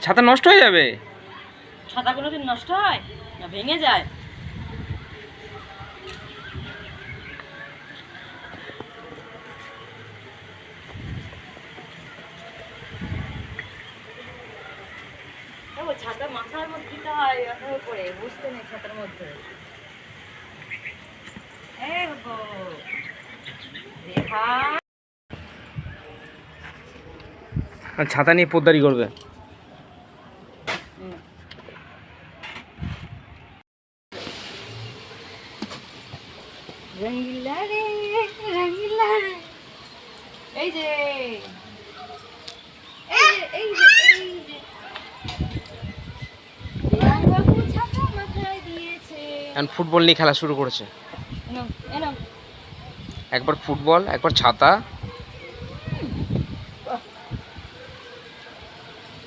ছাতা নষ্ট হয়ে যাবে। ছাতা কোনোদিন নষ্ট হয় না, ভেঙে যায়। ছাতা মাথার মধ্যে দিতে হয়, মাথার উপরে বুঝতে নেই ছাতার মধ্যে। ছাতা নিয়ে পোদ্দারি করবে। রঙিলা রে রঙিলা, এই যে এই যে বাবু ছাতা মাথায় দিয়েছে। এখন ফুটবল নিয়ে খেলা শুরু করেছে। একবার ফুটবল, একবার ছাতা।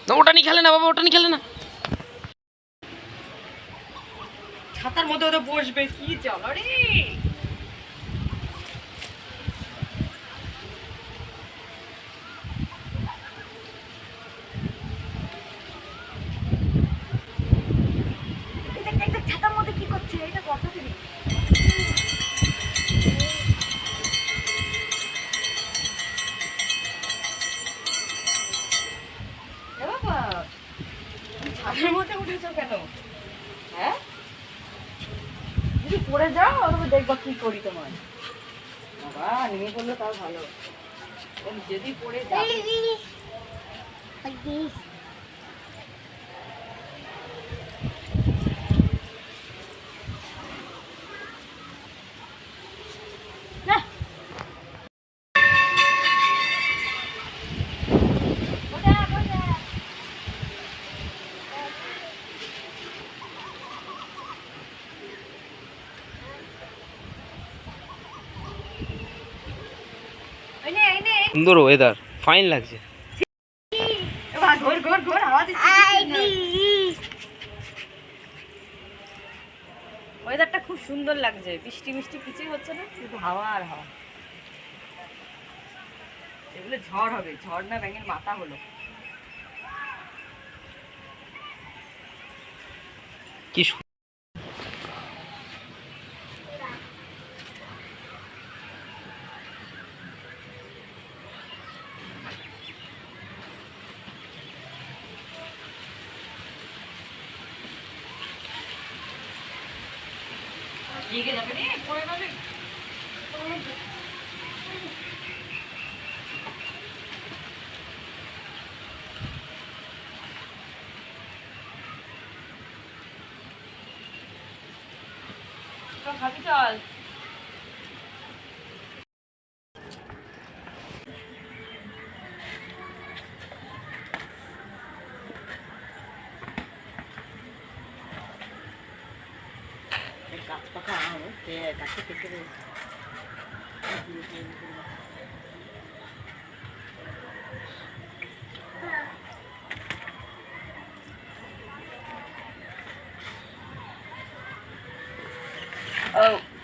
না ওটা নিয়ে খেলে না বাবা, ওটা নিয়ে খেলে না। ছাতার মধ্যে ওটা বসবে, কি চলো রে। ছাতার মধ্যে কি করছে এটা, কত দিবি বাবা, ছাতার মধ্যে উঠেছো কেন? হ্যাঁ, যদি পড়ে যাও তবে দেখবা কি করি তোমার। বাবা নেমে পড়লো তাও ভালো, যদি পড়ে যাও। সুন্দর ওয়েদার, ফাইন লাগছে। ওয়েদারটা খুব সুন্দর লাগছে, বৃষ্টি মিষ্টি কিছুই হচ্ছে না, শুধু হাওয়া আর হাওয়া। এগুলো ঝড় হবে, ঝড় না ব্যাঙের মাথা হলো। কি এগিয়ে যাবে রে, পড়ে যাবে। খাবি চল। গাছ পাকা আম গাছে কেটে Oh.